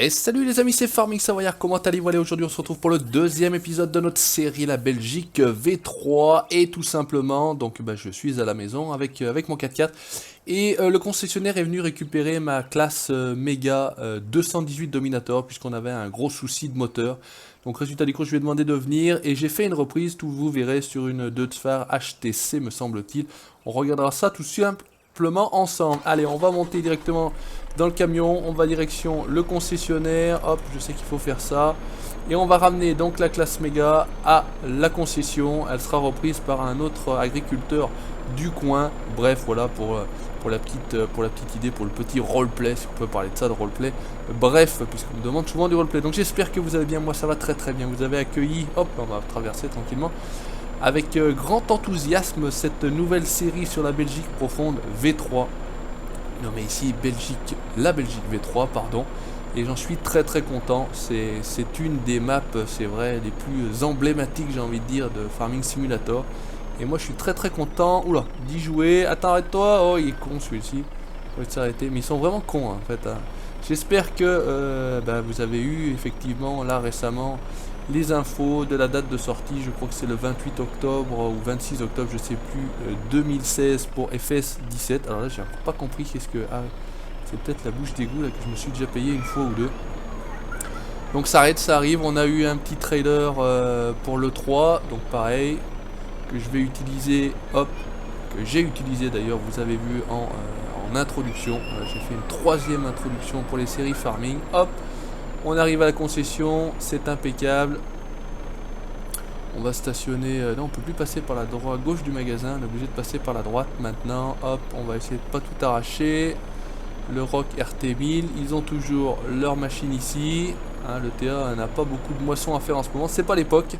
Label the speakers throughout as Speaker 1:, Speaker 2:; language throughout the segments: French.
Speaker 1: Et salut les amis, c'est Farming Savoyard, comment allez-vous? Allez, aujourd'hui on se retrouve pour le deuxième épisode de notre série La Belgique V3. Et tout simplement, donc je suis à la maison avec mon 4x4. Et le concessionnaire est venu récupérer ma classe Mega 218 Dominator, puisqu'on avait un gros souci de moteur. Donc résultat du coup, je lui ai demandé de venir et j'ai fait une reprise, tout vous verrez, sur une Deutz-Fahr HTC me semble-t-il. On regardera ça tout simplement ensemble. Allez, on va monter directement dans le camion, on va direction le concessionnaire, hop, je sais qu'il faut faire ça. Et on va ramener donc la classe méga à la concession, elle sera reprise par un autre agriculteur du coin. Bref, voilà pour la petite idée, pour le petit roleplay, si on peut parler de ça, de roleplay. Bref, puisqu'on me demande souvent du roleplay. Donc j'espère que vous allez bien, moi ça va très très bien. Vous avez accueilli, hop, on va traverser tranquillement, avec grand enthousiasme cette nouvelle série sur la Belgique profonde V3. Non mais ici Belgique, la Belgique V3 pardon, et j'en suis très très content. C'est une des maps, c'est vrai, les plus emblématiques, j'ai envie de dire, de Farming Simulator. Et moi je suis très très content, oula, d'y jouer. Attends, arrête-toi, oh il est con celui-ci, il faut s'arrêter, mais ils sont vraiment cons hein, en fait hein. J'espère que vous avez eu effectivement là récemment les infos de la date de sortie. Je crois que c'est le 28 octobre ou 26 octobre, je sais plus, 2016 pour FS 17. Alors là j'ai encore pas compris qu'est-ce que... Ah, c'est peut-être la bouche d'égout là que je me suis déjà payé une fois ou deux. Donc ça arrête, ça arrive, on a eu un petit trailer pour le 3, donc pareil, que je vais utiliser, hop, que j'ai utilisé d'ailleurs, vous avez vu en introduction. J'ai fait une troisième introduction pour les séries Farming, hop. On arrive à la concession, c'est impeccable. On va stationner... non, on peut plus passer par la droite, gauche du magasin. On est obligé de passer par la droite maintenant. Hop, on va essayer de pas tout arracher. Le Rock RT1000, ils ont toujours leur machine ici. Hein, le TA n'a pas beaucoup de moissons à faire en ce moment. C'est pas l'époque.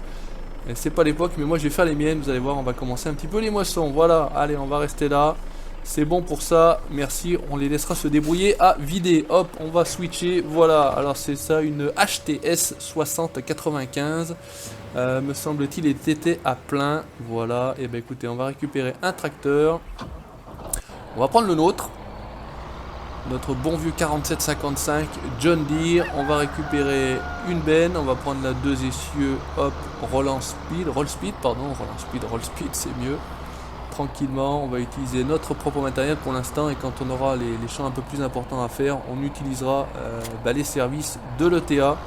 Speaker 1: C'est pas l'époque, mais moi je vais faire les miennes. Vous allez voir, on va commencer un petit peu les moissons. Voilà, allez, on va rester là. C'est bon pour ça, merci, on les laissera se débrouiller à vider. Hop, on va switcher, voilà, alors c'est ça, une HTS 6095, me semble-t-il, était à plein, voilà. Et ben écoutez, on va récupérer un tracteur, on va prendre le nôtre, notre bon vieux 4755 John Deere. On va récupérer une benne, on va prendre la 2 essieux, hop, roll speed, c'est mieux. Tranquillement, on va utiliser notre propre matériel pour l'instant, et quand on aura les champs un peu plus importants à faire, on utilisera les services de l'ETA.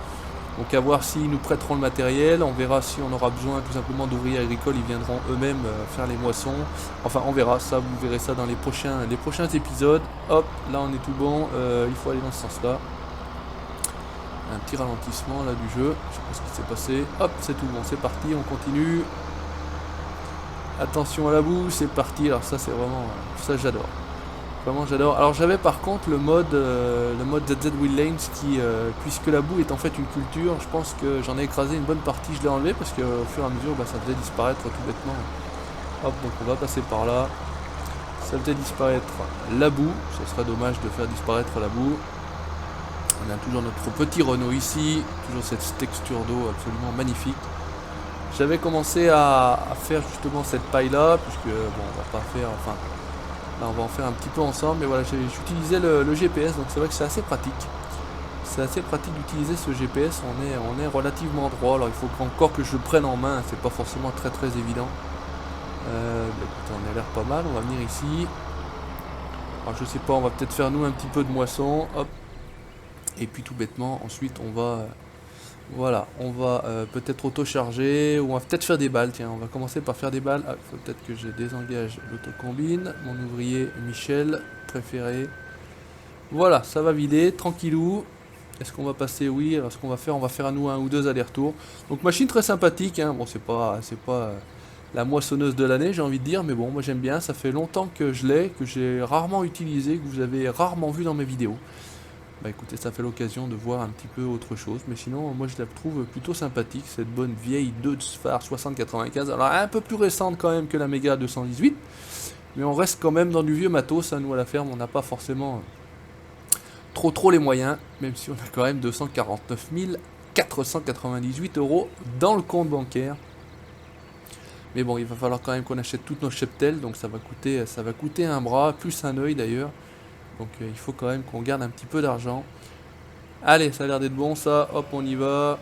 Speaker 1: Donc à voir s'ils nous prêteront le matériel, on verra si on aura besoin tout simplement d'ouvriers agricoles, ils viendront eux-mêmes faire les moissons. Enfin on verra ça, vous verrez ça dans les prochains épisodes. Hop, là on est tout bon, il faut aller dans ce sens-là. Un petit ralentissement là du jeu, je sais pas ce qui s'est passé. Hop, c'est tout bon, c'est parti, on continue. Attention à la boue, c'est parti. Alors ça c'est vraiment... ça j'adore. Vraiment j'adore. Alors j'avais par contre le mode ZZ Wheel Lanes qui, puisque la boue est en fait une culture, je pense que j'en ai écrasé une bonne partie, je l'ai enlevé parce qu'au fur et à mesure ça faisait disparaître tout bêtement. Hop, donc on va passer par là. Ça faisait disparaître la boue, ce serait dommage de faire disparaître la boue. On a toujours notre petit Renault ici, toujours cette texture d'eau absolument magnifique. J'avais commencé à faire justement cette paille là, puisque bon on va pas faire, enfin là on va en faire un petit peu ensemble, mais voilà j'utilisais le GPS, donc c'est vrai que c'est assez pratique. C'est assez pratique d'utiliser ce GPS, on est relativement droit. Alors il faut encore que je le prenne en main, c'est pas forcément très évident. Écoutez, on a l'air pas mal, on va venir ici. Alors je sais pas, on va peut-être faire nous un petit peu de moisson, hop. Et puis tout bêtement, ensuite on va... voilà, on va peut-être auto-charger, ou on va peut-être faire des balles, tiens, on va commencer par faire des balles. Ah, il faut peut-être que je désengage l'autocombine, mon ouvrier Michel, préféré. Voilà, ça va vider, tranquillou. Est-ce qu'on va passer? Oui, alors ce qu'on va faire, on va faire à nous un ou deux allers-retours. Donc machine très sympathique, hein. Bon c'est pas la moissonneuse de l'année, j'ai envie de dire, mais bon, moi j'aime bien, ça fait longtemps que je l'ai, que j'ai rarement utilisé, que vous avez rarement vu dans mes vidéos. Bah écoutez, ça fait l'occasion de voir un petit peu autre chose, mais sinon moi je la trouve plutôt sympathique, cette bonne vieille Deutz-Fahr 6095. Alors un peu plus récente quand même que la Mega 218, mais on reste quand même dans du vieux matos, à nous à la ferme, on n'a pas forcément trop les moyens, même si on a quand même 249 498 € dans le compte bancaire. Mais bon, il va falloir quand même qu'on achète toutes nos cheptels, donc ça va coûter un bras, plus un œil d'ailleurs. Donc il faut quand même qu'on garde un petit peu d'argent. Allez, ça a l'air d'être bon ça. Hop, on y va.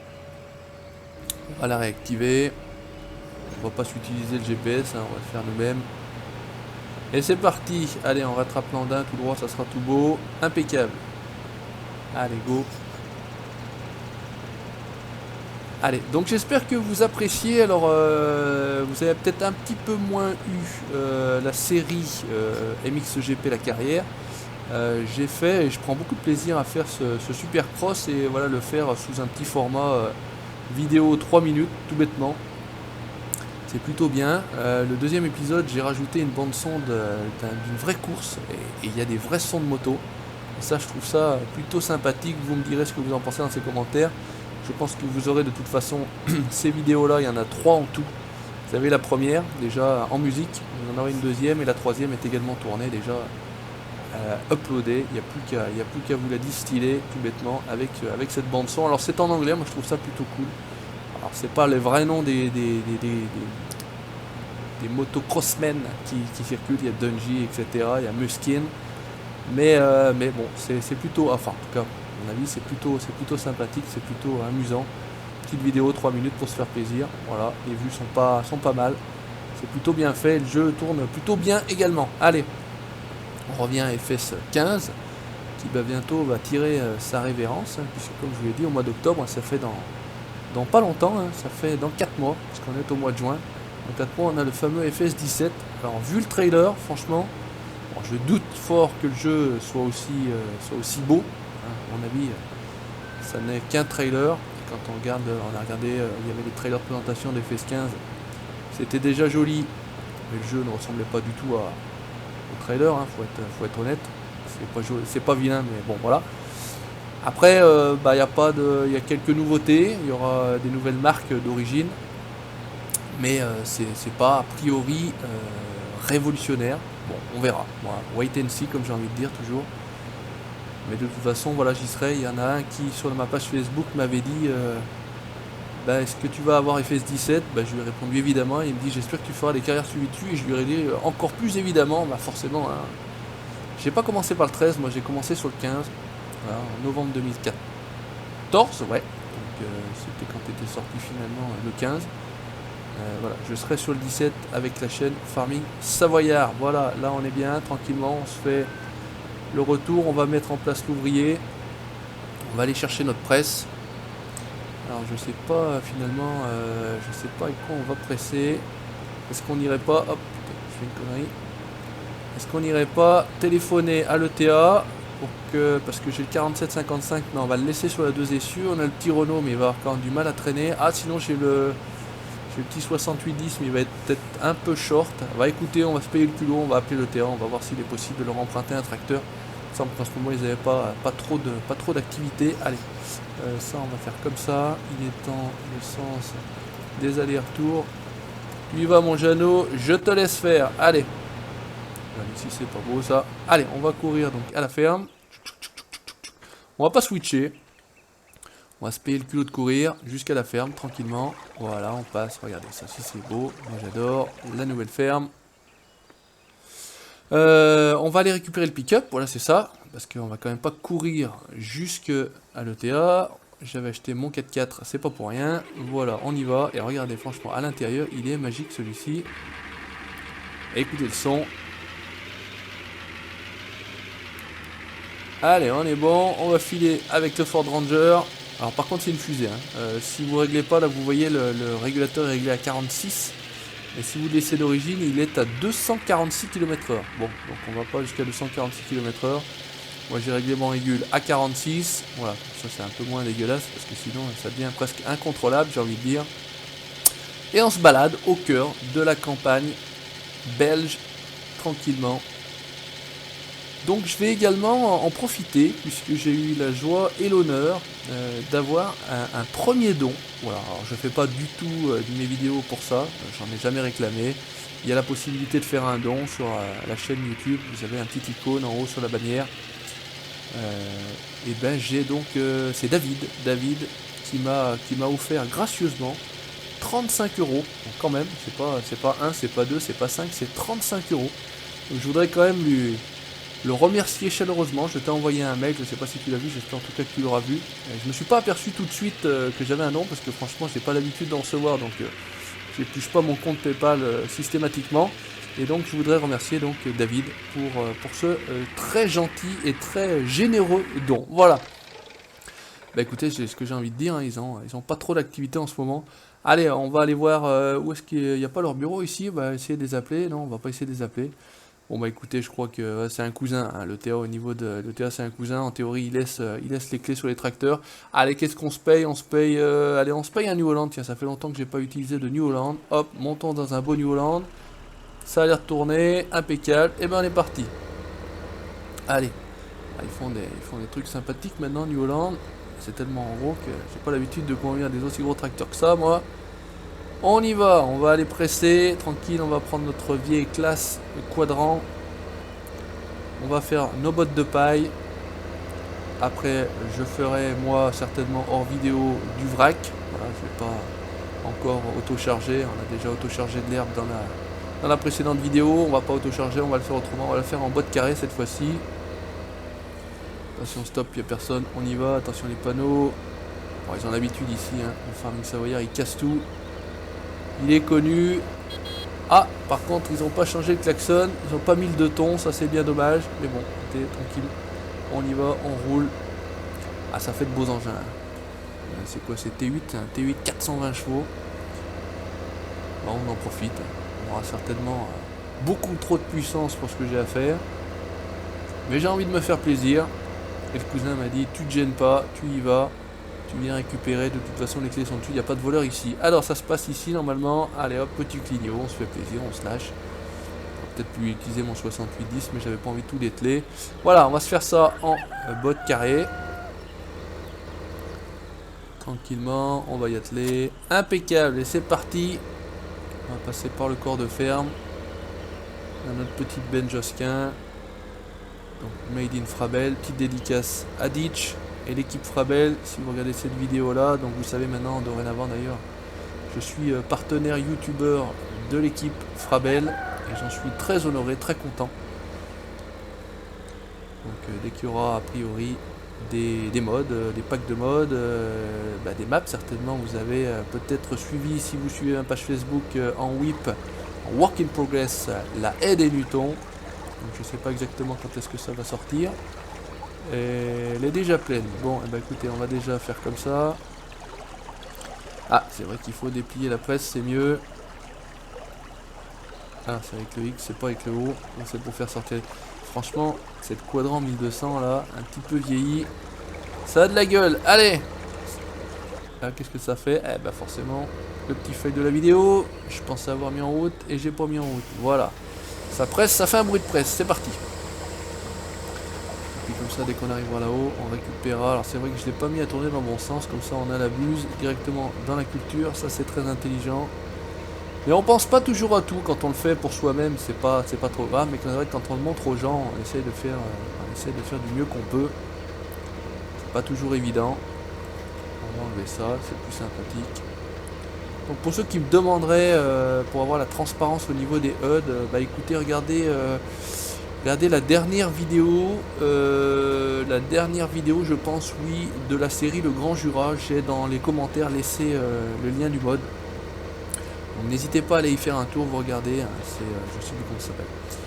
Speaker 1: On va la réactiver. On va pas s'utiliser le GPS, hein, on va le faire nous-mêmes. Et c'est parti. Allez, on rattrape l'andin tout droit, ça sera tout beau. Impeccable. Allez, go. Allez, donc j'espère que vous appréciez. Alors, vous avez peut-être un petit peu moins eu la série MXGP La Carrière. J'ai fait et je prends beaucoup de plaisir à faire ce Supercross et voilà, le faire sous un petit format vidéo 3 minutes, tout bêtement. C'est plutôt bien. Le deuxième épisode, j'ai rajouté une bande son d'une vraie course et il y a des vrais sons de moto. Et ça, je trouve ça plutôt sympathique. Vous me direz ce que vous en pensez dans ces commentaires. Je pense que vous aurez de toute façon ces vidéos-là, il y en a 3 en tout. Vous avez la première déjà en musique, vous en aurez une deuxième et la troisième est également tournée déjà uploadée. Il n'y a plus qu'à vous la distiller tout bêtement avec cette bande son. Alors c'est en anglais, moi je trouve ça plutôt cool. Alors c'est pas le vrai nom des motocrossmen qui circulent, il y a Dungey, etc. Il y a Muskin. Mais bon, c'est plutôt, enfin en tout cas, à mon avis, c'est plutôt sympathique, c'est plutôt amusant. Petite vidéo, 3 minutes pour se faire plaisir. Voilà, les vues sont pas mal. C'est plutôt bien fait, le jeu tourne plutôt bien également. Allez, on revient à FS 15, qui bientôt va tirer sa révérence, hein, puisque comme je vous l'ai dit, au mois d'octobre, ça fait dans pas longtemps, hein, ça fait dans 4 mois, parce qu'on est au mois de juin. Dans 4 mois, on a le fameux FS 17. Alors, vu le trailer, franchement, bon, je doute fort que le jeu soit aussi beau. Hein, à mon avis, ça n'est qu'un trailer. Et quand on a regardé, il y avait les trailers de présentation des FS 15. C'était déjà joli, mais le jeu ne ressemblait pas du tout au trailer. Hein, faut être honnête. C'est pas vilain, mais bon, voilà. Après, il y a quelques nouveautés. Il y aura des nouvelles marques d'origine. Mais c'est pas a priori révolutionnaire. Bon, on verra. Voilà. Wait and see, comme j'ai envie de dire toujours. Mais de toute façon, voilà, j'y serai. Il y en a un qui, sur ma page Facebook, m'avait dit est-ce que tu vas avoir FS 17 ? Je lui ai répondu évidemment. Il me dit j'espère que tu feras des carrières suivies dessus. Et je lui ai dit encore plus évidemment. Forcément. Hein. J'ai pas commencé par le 13, moi j'ai commencé sur le 15. Voilà, en novembre 2014, ouais. Donc c'était quand tu étais sorti finalement le 15. Voilà, je serai sur le 17 avec la chaîne Farming Savoyard. Voilà, là on est bien, tranquillement, on se fait le retour, on va mettre en place l'ouvrier, on va aller chercher notre presse. Alors je sais pas finalement, je sais pas avec quoi on va presser. Est-ce qu'on n'irait pas, hop, je fais une connerie. Est-ce qu'on n'irait pas téléphoner à l'ETA parce que j'ai le 4755, mais on va le laisser sur la 2 essieux. On a le petit Renault, mais il va avoir quand même du mal à traîner. Ah, sinon j'ai le petit 6810, mais il va être peut-être un peu short. Écoutez, on va se payer le culot, on va appeler l'ETA, on va voir s'il est possible de leur emprunter un tracteur. Il semble qu'en ce moment ils n'avaient pas trop d'activité. Allez, ça on va faire comme ça. Il est dans le sens des allers-retours. Tu y vas mon Jeannot, je te laisse faire. Allez. Si c'est pas beau ça. Allez, on va courir donc à la ferme. On va pas switcher. On va se payer le culot de courir jusqu'à la ferme tranquillement. Voilà, on passe. Regardez ça, si c'est beau. Moi j'adore la nouvelle ferme. On va aller récupérer le pick-up. Voilà, c'est ça. Parce qu'on va quand même pas courir jusqu'à l'ETA. J'avais acheté mon 4x4, c'est pas pour rien. Voilà, on y va. Et regardez, franchement, à l'intérieur, il est magique celui-ci. Écoutez le son. Allez, on est bon, on va filer avec le Ford Ranger. Alors par contre c'est une fusée, hein. Si vous réglez pas, là vous voyez le régulateur est réglé à 46. Et si vous le laissez d'origine, il est à 246 km/h. Bon, donc on va pas jusqu'à 246 km/h. Moi j'ai réglé mon régule à 46. Voilà, ça c'est un peu moins dégueulasse parce que sinon ça devient presque incontrôlable, j'ai envie de dire. Et on se balade au cœur de la campagne belge, tranquillement. Donc je vais également en profiter, puisque j'ai eu la joie et l'honneur d'avoir un premier don. Voilà, alors je ne fais pas du tout mes vidéos pour ça, j'en ai jamais réclamé. Il y a la possibilité de faire un don sur la chaîne YouTube, vous avez un petit icône en haut sur la bannière. Et ben j'ai donc, c'est David qui m'a offert gracieusement 35 €. Donc quand même, c'est pas 1, c'est pas 2, c'est pas 5, c'est 35 €. Donc je voudrais quand même le remercier chaleureusement. Je t'ai envoyé un mail, je sais pas si tu l'as vu, j'espère en tout cas que tu l'auras vu. Je me suis pas aperçu tout de suite que j'avais un nom parce que franchement j'ai pas l'habitude d'en recevoir, donc j'épluche pas mon compte PayPal systématiquement. Et donc je voudrais remercier donc David pour ce très gentil et très généreux don. Voilà. Bah écoutez, c'est ce que j'ai envie de dire, hein, ils ont pas trop d'activité en ce moment. Allez, on va aller voir où est-ce qu'il n'y a pas leur bureau ici, on va essayer de les appeler. Non, on va pas essayer de les appeler. Bon bah écoutez, je crois que c'est un cousin, hein, le Théa au niveau de le Théa c'est un cousin, en théorie il laisse les clés sur les tracteurs. Allez, qu'est-ce qu'on se paye? On se paye allez, on se paye un New Holland, tiens, ça fait longtemps que j'ai pas utilisé de New Holland. Hop, montons dans un beau New Holland. Ça a l'air de tourner, impeccable, et ben on est parti. Allez. Ah, ils font des trucs sympathiques maintenant, New Holland. C'est tellement gros que j'ai pas l'habitude de conduire des aussi gros tracteurs que ça, moi. On y va, on va aller presser, tranquille, on va prendre notre vieille classe quadrant. On va faire nos bottes de paille. Après, je ferai, moi, certainement hors vidéo du vrac. Voilà, je vais pas encore auto-charger. On a déjà auto-chargé de l'herbe dans la précédente vidéo. On va pas auto-charger, on va le faire autrement. On va le faire en botte carrée cette fois-ci. Attention, stop, il n'y a personne, on y va, attention les panneaux. Bon, ils ont l'habitude ici, hein. Le Farming Savoyard, ils cassent tout. Il est connu. Ah, par contre, ils n'ont pas changé le klaxon, ils n'ont pas mis le 2 tons, ça c'est bien dommage. Mais bon, écoutez, tranquille, on y va, on roule. Ah, ça fait de beaux engins. C'est quoi, c'est T8, un T8 420 chevaux. Bon, on en profite. On aura certainement beaucoup trop de puissance pour ce que j'ai à faire. Mais j'ai envie de me faire plaisir. Et le cousin m'a dit, tu te gênes pas, tu y vas, tu viens récupérer, de toute façon les clés sont dessus, il n'y a pas de voleur ici. Alors ça se passe ici normalement, allez hop, petit clignot, on se fait plaisir, on se lâche. Peut-être plus utiliser mon 6810, mais j'avais pas envie de tout dételer. Voilà, on va se faire ça en botte carrée. Tranquillement, on va y atteler. Impeccable, et c'est parti. On va passer par le corps de ferme. On a notre petite Ben Josquin. Donc Made in Frabel, petite dédicace à Ditch et l'équipe Frabel, si vous regardez cette vidéo là, donc vous savez maintenant, dorénavant d'ailleurs, je suis partenaire youtubeur de l'équipe Frabel et j'en suis très honoré, très content. Donc dès qu'il y aura a priori des mods, des packs de mods, des maps certainement, vous avez peut-être suivi, si vous suivez ma page Facebook en WIP, en Work in Progress, la haie des Newtons. Donc je sais pas exactement quand est-ce que ça va sortir. Et elle est déjà pleine. Bon, et écoutez, on va déjà faire comme ça. Ah, c'est vrai qu'il faut déplier la presse, c'est mieux. Ah, c'est avec le X, c'est pas avec le O. C'est pour faire sortir. Franchement, cette quadrant 1200 là, un petit peu vieilli. Ça a de la gueule. Allez. Là, qu'est-ce que ça fait? Eh ben forcément, le petit feuille de la vidéo. Je pensais avoir mis en route et j'ai pas mis en route. Voilà. Ça presse, ça fait un bruit de presse, c'est parti. Et puis comme ça, dès qu'on arrivera là-haut, on récupérera. Alors c'est vrai que je ne l'ai pas mis à tourner dans le bon sens, comme ça on a la buse directement dans la culture, ça c'est très intelligent. Mais on pense pas toujours à tout quand on le fait pour soi-même, c'est pas trop grave, mais quand on le montre aux gens, on essaie de faire du mieux qu'on peut. C'est pas toujours évident. On va enlever ça, c'est plus sympathique. Donc pour ceux qui me demanderaient pour avoir la transparence au niveau des HUD, écoutez, regardez la dernière vidéo, je pense, oui, de la série Le Grand Jura. J'ai dans les commentaires laissé le lien du mode. Donc n'hésitez pas à aller y faire un tour, vous regardez, hein, je sais plus comment ça s'appelle. Je sais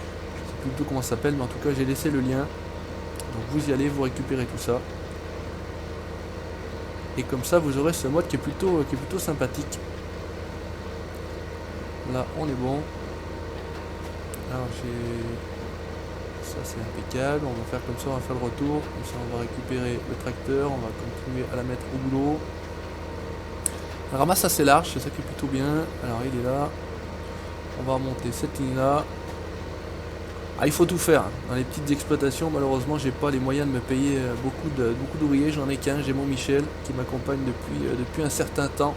Speaker 1: plus du tout comment ça s'appelle, mais en tout cas j'ai laissé le lien. Donc vous y allez, vous récupérez tout ça. Et comme ça vous aurez ce mode qui est plutôt sympathique. Là on est bon. Alors ça c'est impeccable, on va faire comme ça, on va faire le retour, comme ça on va récupérer le tracteur, on va continuer à la mettre au boulot. La ramasse assez large, c'est ça qui est plutôt bien. Alors il est là, on va remonter cette ligne là. Ah, il faut tout faire, dans les petites exploitations malheureusement j'ai pas les moyens de me payer beaucoup d'ouvriers, j'en ai qu'un, j'ai mon Michel qui m'accompagne depuis un certain temps.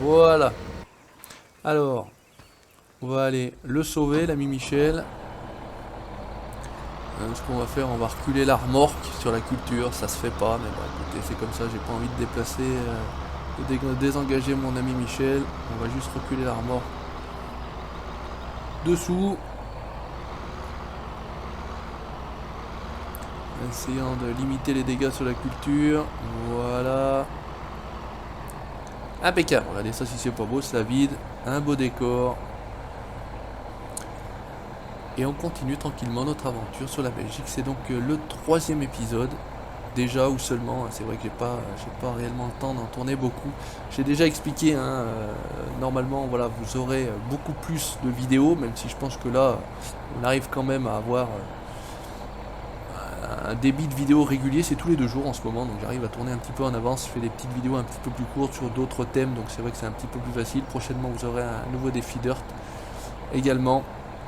Speaker 1: Voilà. Alors, on va aller le sauver, l'ami Michel. Ce qu'on va faire, on va reculer la remorque sur la culture, ça se fait pas, mais bon écoutez, c'est comme ça, j'ai pas envie de déplacer, de désengager mon ami Michel. On va juste reculer la remorque dessous. Essayant de limiter les dégâts sur la culture. Voilà. Impeccable. Regardez ça si c'est pas beau, cela vide. Un beau décor. Et on continue tranquillement notre aventure sur la Belgique. C'est donc le 3e épisode. Déjà ou seulement, c'est vrai que j'ai pas réellement le temps d'en tourner beaucoup. J'ai déjà expliqué, hein, normalement voilà, vous aurez beaucoup plus de vidéos, même si je pense que là, on arrive quand même à avoir un débit de vidéos régulier, c'est tous les 2 jours en ce moment, donc j'arrive à tourner un petit peu en avance, je fais des petites vidéos un petit peu plus courtes sur d'autres thèmes, donc c'est vrai que c'est un petit peu plus facile. Prochainement vous aurez un nouveau défi Dirt également.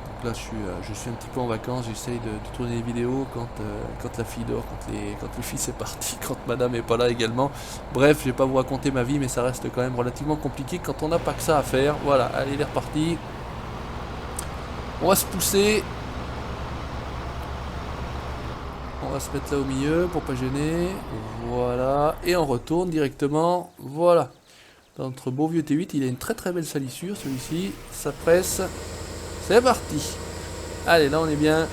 Speaker 1: Donc là je suis un petit peu en vacances, j'essaye de tourner des vidéos quand la fille dort, quand le fils est parti, quand madame est pas là également. Bref, je vais pas vous raconter ma vie, mais ça reste quand même relativement compliqué quand on n'a pas que ça à faire. Voilà, allez, il est reparti. On va se pousser. On va se mettre là au milieu pour pas gêner. Voilà. Et on retourne directement. Voilà. Dans notre beau vieux T8, il a une très très belle salissure celui-ci. Ça presse. C'est parti. Allez, là on est bien.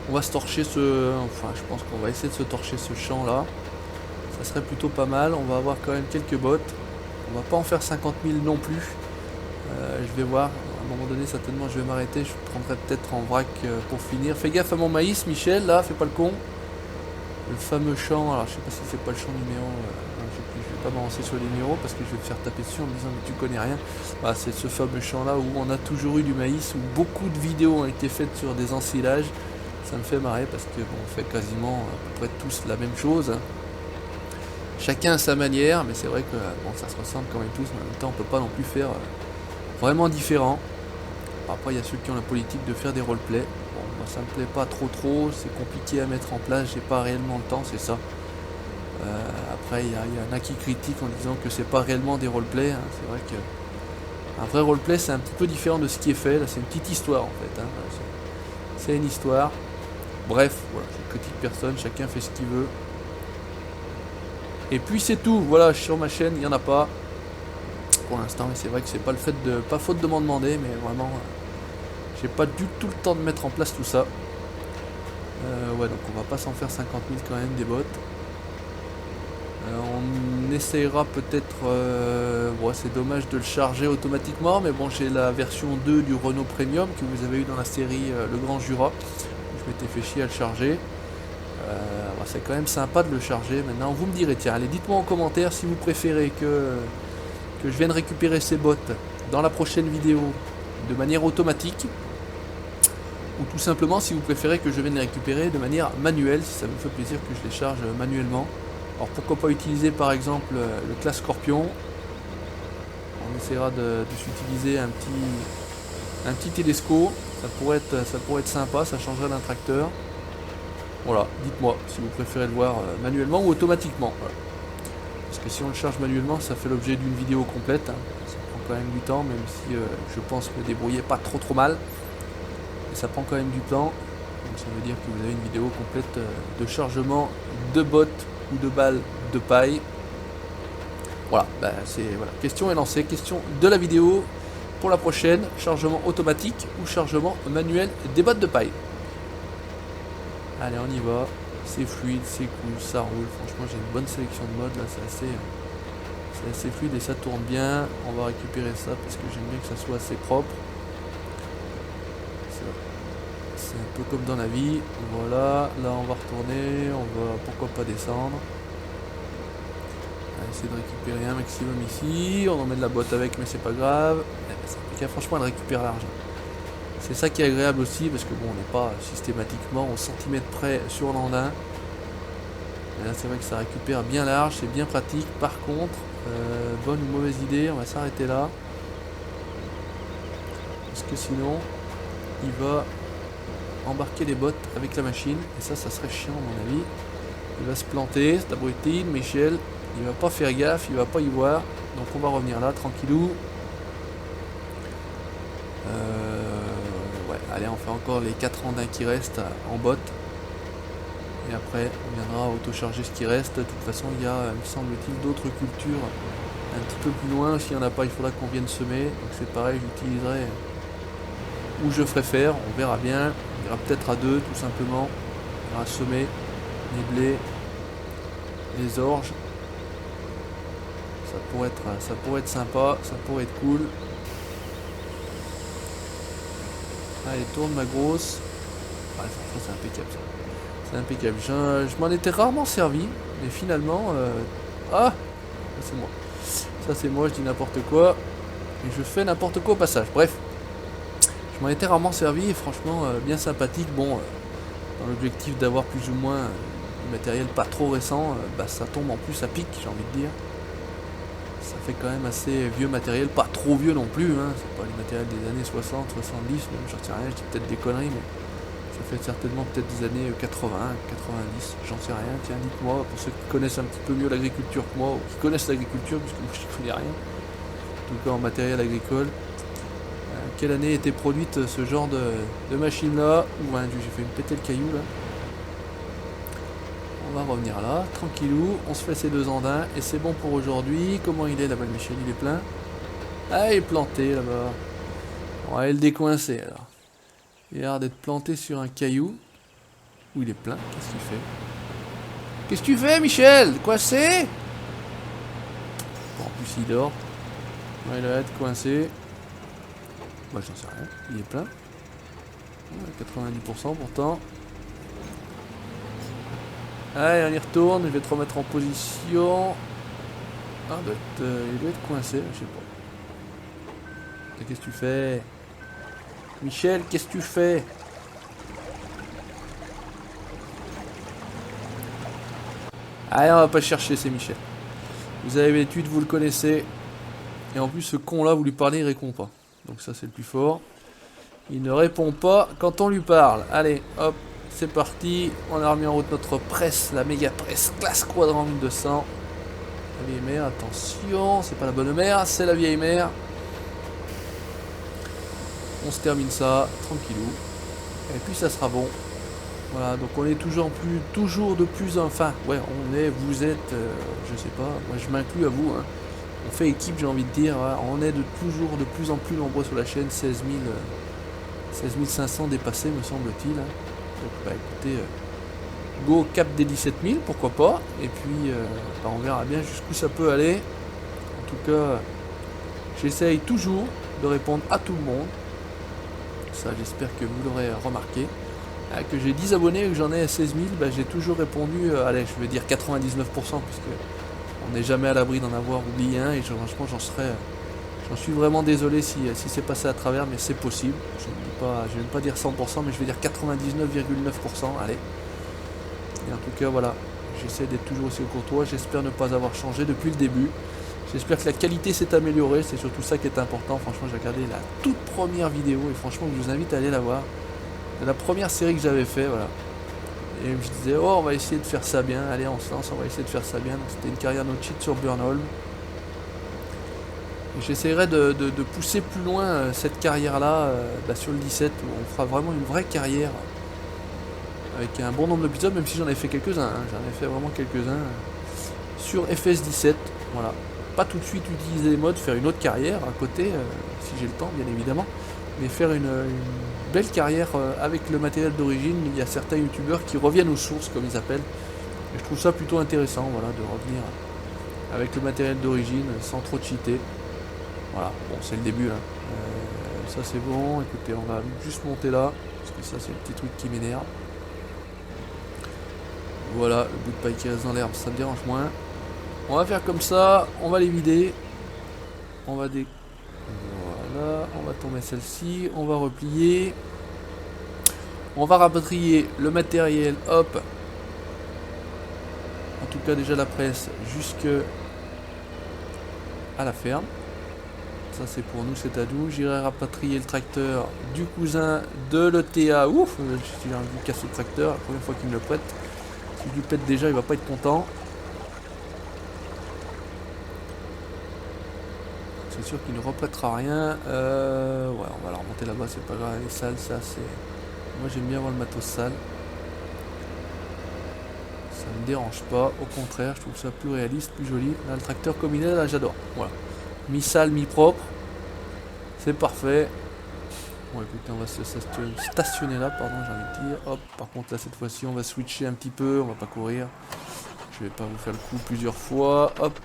Speaker 1: On va se torcher Enfin, je pense qu'on va essayer de se torcher ce champ là. Ça serait plutôt pas mal. On va avoir quand même quelques bottes. On va pas en faire 50 000 non plus. Je vais voir. À un moment donné, certainement, je vais m'arrêter. Je prendrai peut-être en vrac pour finir. Fais gaffe à mon maïs, Michel. Là, fais pas le con. Le fameux champ. Alors, je sais pas si c'est pas le champ numéro. Je vais pas m'avancer sur les numéros parce que je vais me faire taper dessus en me disant mais tu connais rien. Bah, c'est ce fameux champ là où on a toujours eu du maïs, où beaucoup de vidéos ont été faites sur des ensilages. Ça me fait marrer parce que bon, on fait quasiment à peu près tous la même chose. Chacun à sa manière, mais c'est vrai que bon, ça se ressemble quand même tous, mais en même temps on peut pas non plus faire vraiment différent. Après il y a ceux qui ont la politique de faire des roleplays. Bon, moi ça me plaît pas trop, c'est compliqué à mettre en place, j'ai pas réellement le temps, c'est ça. Après il y en a qui critiquent en disant que c'est pas réellement des roleplays, hein. C'est vrai que un vrai roleplay c'est un petit peu différent de ce qui est fait, là c'est une petite histoire en fait, hein. C'est une histoire. Bref, voilà, je critique personne, chacun fait ce qu'il veut. Et puis c'est tout, voilà, sur ma chaîne, il n'y en a pas. Pour l'instant, mais c'est vrai que c'est pas le fait de. Pas faute de m'en demander, mais vraiment. J'ai pas du tout le temps de mettre en place tout ça. Ouais, donc on va pas s'en faire 50 000 quand même des bots. On essayera peut-être. Bon, c'est dommage de le charger automatiquement, mais bon, j'ai la version 2 du Renault Premium que vous avez eu dans la série Le Grand Jura. Je m'étais fait chier à le charger. C'est quand même sympa de le charger. Maintenant, vous me direz, tiens, allez, dites-moi en commentaire si vous préférez que je vienne récupérer ces bots dans la prochaine vidéo de manière automatique, ou tout simplement si vous préférez que je vienne les récupérer de manière manuelle, si ça vous fait plaisir que je les charge manuellement. Alors pourquoi pas utiliser par exemple le class Scorpion. On essaiera de s'utiliser un petit télescope, ça pourrait être sympa, ça changerait d'un tracteur. Voilà, dites-moi si vous préférez le voir manuellement ou automatiquement. Voilà. Parce que si on le charge manuellement, ça fait l'objet d'une vidéo complète, hein. Ça prend quand même du temps, même si je pense me débrouiller pas trop mal. Mais ça prend quand même du temps. Donc ça veut dire que vous avez une vidéo complète de chargement de bottes ou de balles de paille. Voilà, bah voilà. Question est lancée, question de la vidéo pour la prochaine. Chargement automatique ou chargement manuel des bottes de paille. Allez, on y va. C'est fluide, c'est cool, ça roule. Franchement, j'ai une bonne sélection de modes là, c'est assez fluide et ça tourne bien. On va récupérer ça parce que j'aime bien que ça soit assez propre. C'est un peu comme dans la vie. Voilà, là on va retourner, on va pourquoi pas descendre. On va essayer de récupérer un maximum ici. On en met de la boîte avec, mais c'est pas grave. Franchement, elle récupère l'argent. C'est ça qui est agréable aussi parce que bon, on n'est pas systématiquement au centimètre près sur l'andin. Et là, c'est vrai que ça récupère bien large, c'est bien pratique. Par contre, bonne ou mauvaise idée, on va s'arrêter là. Parce que sinon, il va embarquer les bottes avec la machine. Et ça serait chiant à mon avis. Il va se planter, cet abruti, Michel. Il va pas faire gaffe, il va pas y voir. Donc on va revenir là, tranquillou. Ouais, allez, on fait encore les 4 andins qui restent en botte. Et après, on viendra auto-charger ce qui reste. De toute façon, il y a, me semble-t-il, d'autres cultures un petit peu plus loin. S'il n'y en a pas, il faudra qu'on vienne semer. Donc c'est pareil, j'utiliserai où je ferai faire. On verra bien. On ira peut-être à deux, tout simplement. On va semer les blés, les orges. Ça pourrait être sympa, ça pourrait être cool. Allez, tourne ma grosse. Ah, ça c'est impeccable ça. C'est impeccable. Je m'en étais rarement servi, mais finalement... Ah, ça c'est moi. Ça c'est moi, je dis n'importe quoi. Et je fais n'importe quoi au passage. Bref. Je m'en étais rarement servi et franchement bien sympathique. Bon, dans l'objectif d'avoir plus ou moins du matériel pas trop récent, bah, ça tombe en plus à pic, j'ai envie de dire. Ça fait quand même assez vieux matériel, pas trop vieux non plus, hein. C'est pas les matériels des années 60, 70, même j'en sais rien, je dis peut-être des conneries, mais ça fait certainement peut-être des années 80, 90, j'en sais rien. Tiens, dites-moi, pour ceux qui connaissent un petit peu mieux l'agriculture que moi, ou qui connaissent l'agriculture, puisque moi je connais rien, en tout cas en matériel agricole. Quelle année était produite ce genre de machine là? Ouais, j'ai fait une péter le caillou là. On va revenir là, tranquillou, on se fait ces 2 andins et c'est bon pour aujourd'hui. Comment il est là-bas le Michel? Il est plein? Ah, il est planté là-bas. On va aller le décoincer alors. Il a l'air d'être planté sur un caillou. Où il est plein, qu'est-ce qu'il fait? Qu'est-ce que tu fais Michel? Coincé? Bon, en plus il dort. Ouais, il va être coincé. Bah j'en sais rien, il est plein. Ouais, 90% pourtant. Allez, on y retourne, je vais te remettre en position. Ah, il doit être coincé, je sais pas. Qu'est-ce que tu fais? Michel, qu'est-ce que tu fais? Allez, on va pas chercher, c'est Michel. Vous avez l'habitude, vous le connaissez. Et en plus, ce con-là, vous lui parlez, il répond pas. Donc ça, c'est le plus fort. Il ne répond pas quand on lui parle. Allez, hop. C'est parti, on a remis en route notre presse, la méga presse classe quadrant 1200. La vieille mère, attention, c'est pas la bonne mère, c'est la vieille mère. On se termine ça, tranquillou. Et puis ça sera bon. Voilà, donc on est toujours de plus, enfin, ouais, vous êtes, je sais pas, moi je m'inclus à vous, hein. On fait équipe, j'ai envie de dire, voilà, on est toujours de plus en plus nombreux sur la chaîne, 16 500 dépassés me semble-t-il. Donc bah écoutez, go cap des 17 000, pourquoi pas, et puis bah, on verra bien jusqu'où ça peut aller. En tout cas, j'essaye toujours de répondre à tout le monde. Ça, j'espère que vous l'aurez remarqué. Que j'ai 10 abonnés et que j'en ai 16 000, bah, j'ai toujours répondu, allez, je vais dire 99%, puisque on n'est jamais à l'abri d'en avoir oublié un, et franchement j'en suis vraiment désolé si c'est passé à travers, mais c'est possible. Je ne vais pas dire 100%, mais je vais dire 99,9%, allez. Et en tout cas, voilà, j'essaie d'être toujours aussi courtois, j'espère ne pas avoir changé depuis le début. J'espère que la qualité s'est améliorée, c'est surtout ça qui est important. Franchement, j'ai regardé la toute première vidéo, et franchement, je vous invite à aller la voir. C'est la première série que j'avais fait, voilà. Et je disais, oh, on va essayer de faire ça bien, allez, on se lance, on va essayer de faire ça bien. Donc c'était une carrière no cheat sur Burnholm. J'essaierai de pousser plus loin cette carrière-là sur le 17, où on fera vraiment une vraie carrière avec un bon nombre d'épisodes, même si j'en ai fait quelques-uns, hein. J'en ai fait vraiment quelques-uns sur FS17. Voilà. Pas tout de suite utiliser les modes, faire une autre carrière à côté, si j'ai le temps, bien évidemment, mais faire une belle carrière avec le matériel d'origine. Il y a certains youtubeurs qui reviennent aux sources, comme ils appellent, et je trouve ça plutôt intéressant, voilà, de revenir avec le matériel d'origine sans trop cheater. Voilà, bon, c'est le début, hein. Ça c'est bon, écoutez, on va juste monter là, parce que ça c'est le petit truc qui m'énerve. Voilà, le bout de paille qui reste dans l'herbe, ça me dérange moins. On va faire comme ça, on va les vider. Voilà, on va tomber celle-ci, on va replier. On va rapatrier le matériel, hop. En tout cas déjà la presse, jusque à la ferme. Ça c'est pour nous, c'est à nous. J'irai rapatrier le tracteur du cousin de l'ETA. Ouf, j'ai envie de casser le tracteur, la première fois qu'il me le prête. S'il lui pète déjà, il va pas être content. C'est sûr qu'il ne reprêtera rien. Ouais, on va la remonter là-bas, c'est pas grave, elle est sale, ça c'est... Moi j'aime bien avoir le matos sale. Ça me dérange pas, au contraire, je trouve ça plus réaliste, plus joli. Là le tracteur comme il est, là j'adore. Voilà. Mi-sale, mi-propre. C'est parfait. Bon écoutez, on va se stationner là, pardon, j'ai envie de dire. Hop, par contre là cette fois-ci on va switcher un petit peu, on va pas courir. Je vais pas vous faire le coup plusieurs fois. Hop.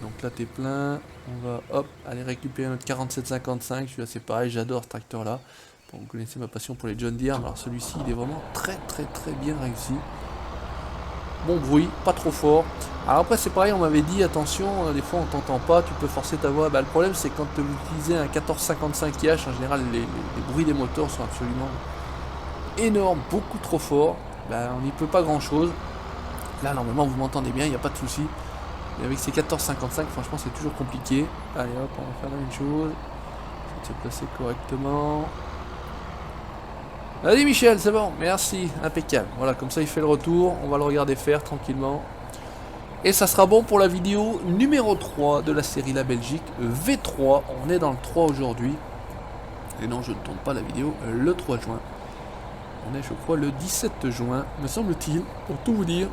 Speaker 1: Donc là t'es plein. On va hop aller récupérer notre 4755. Celui-là c'est pareil, j'adore ce tracteur là. Bon, vous connaissez ma passion pour les John Deere. Alors celui-ci il est vraiment très bien réussi. Bon bruit, pas trop fort. Alors après c'est pareil, on m'avait dit attention, des fois on t'entend pas, tu peux forcer ta voix. Bah, le problème c'est quand vous utilisez un 1455 IH, en général les bruits des moteurs sont absolument énormes, beaucoup trop forts. Bah, on n'y peut pas grand chose. Là normalement vous m'entendez bien, il n'y a pas de souci. Mais avec ces 1455 franchement c'est toujours compliqué. Allez hop, on va faire la même chose. Essayer de se placer correctement. Allez Michel, c'est bon, merci, impeccable. Voilà, comme ça il fait le retour, on va le regarder faire tranquillement. Et ça sera bon pour la vidéo numéro 3 de la série La Belgique V3. On est dans le 3 aujourd'hui. Et non, je ne tourne pas la vidéo le 3 juin. On est, je crois, le 17 juin, me semble-t-il, pour tout vous dire.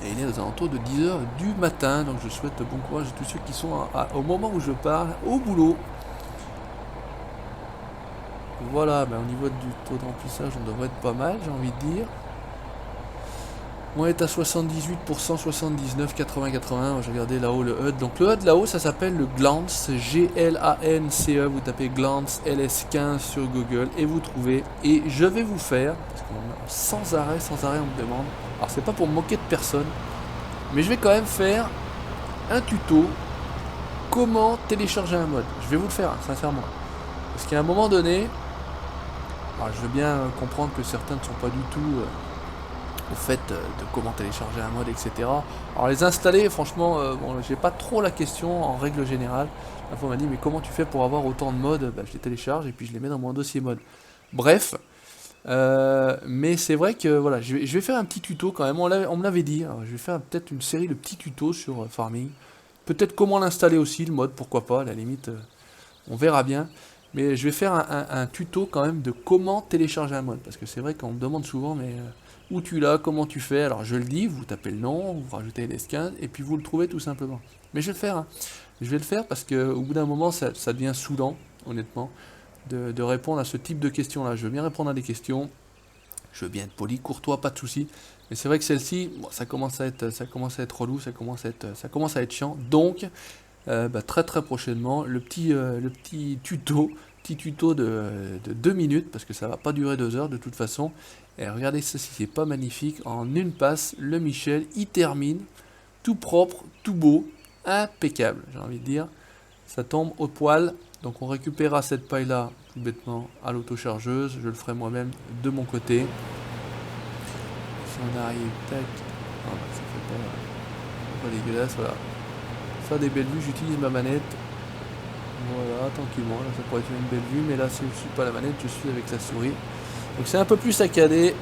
Speaker 1: Et il est aux alentours de 10h du matin. Donc je souhaite bon courage à tous ceux qui sont au moment où je parle, au boulot. Voilà, ben, au niveau du taux de remplissage, on devrait être pas mal, j'ai envie de dire. On est à 78%, 79, 80, 80. Je regardais là-haut le HUD. Donc le HUD là-haut, ça s'appelle le Glance, G-L-A-N-C-E. Vous tapez Glance LS15 sur Google et vous trouvez. Et je vais vous faire, parce qu'on a sans arrêt, on me demande. Alors c'est pas pour me moquer de personne, mais je vais quand même faire un tuto comment télécharger un mod. Je vais vous le faire, hein, sincèrement. Parce qu'à un moment donné, alors je veux bien comprendre que certains ne sont pas du tout au fait de comment télécharger un mod, etc. Alors les installer, franchement, bon, j'ai pas trop la question en règle générale. La fois on m'a dit mais comment tu fais pour avoir autant de mods? Bah, je les télécharge et puis je les mets dans mon dossier mod. Bref, mais c'est vrai que voilà, je vais faire un petit tuto quand même. On me l'avait dit. Alors, je vais faire peut-être une série de petits tutos sur farming. Peut-être comment l'installer aussi, le mod, pourquoi pas, à la limite, on verra bien. Mais je vais faire un tuto quand même de comment télécharger un mod. Parce que c'est vrai qu'on me demande souvent, mais où tu l'as, comment tu fais. Alors je le dis, vous tapez le nom, vous rajoutez LS15, et puis vous le trouvez tout simplement. Mais je vais le faire. Hein. Je vais le faire parce qu'au bout d'un moment, ça devient saoulant, honnêtement, de répondre à ce type de questions-là. Je veux bien répondre à des questions. Je veux bien être poli, courtois, pas de souci. Mais c'est vrai que celle-ci, bon, ça commence à être relou, ça commence à être chiant. Donc, bah, très prochainement, le petit tuto de 2 minutes, parce que ça va pas durer 2 heures de toute façon. Et regardez ça, si c'est pas magnifique, en une passe, le Michel, il termine, tout propre, tout beau, impeccable, j'ai envie de dire. Ça tombe au poil, donc on récupérera cette paille-là, tout bêtement, à l'autochargeuse, je le ferai moi-même de mon côté. Si on arrive, tac, ah, bah, ça fait pas dégueulasse, voilà. Faire des belles vues, j'utilise ma manette. Voilà, tranquillement, là ça pourrait être une belle vue, mais là si je ne suis pas la manette, je suis avec la souris. Donc c'est un peu plus saccadé.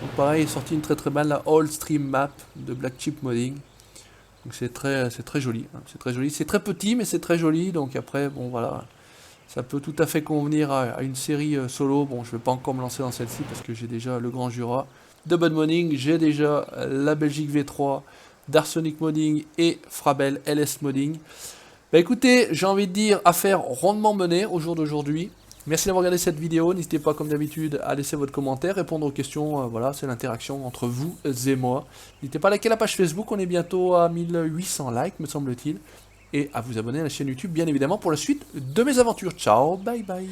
Speaker 1: Donc pareil, est sorti une très belle la All Stream Map de Black Chip Modding. Donc c'est très joli, hein, c'est très joli. C'est très petit, mais c'est très joli. Donc après, bon voilà, ça peut tout à fait convenir à une série solo. Bon, je vais pas encore me lancer dans celle-ci parce que j'ai déjà le Grand Jura de Bud Modding, j'ai déjà la Belgique V3, d'Arsenic Modding et Frabel LS Modding. Bah écoutez, j'ai envie de dire affaire rondement menée au jour d'aujourd'hui. Merci d'avoir regardé cette vidéo, n'hésitez pas comme d'habitude à laisser votre commentaire, répondre aux questions, voilà, c'est l'interaction entre vous et moi. N'hésitez pas à liker la page Facebook, on est bientôt à 1800 likes me semble-t-il. Et à vous abonner à la chaîne YouTube bien évidemment pour la suite de mes aventures. Ciao, bye bye.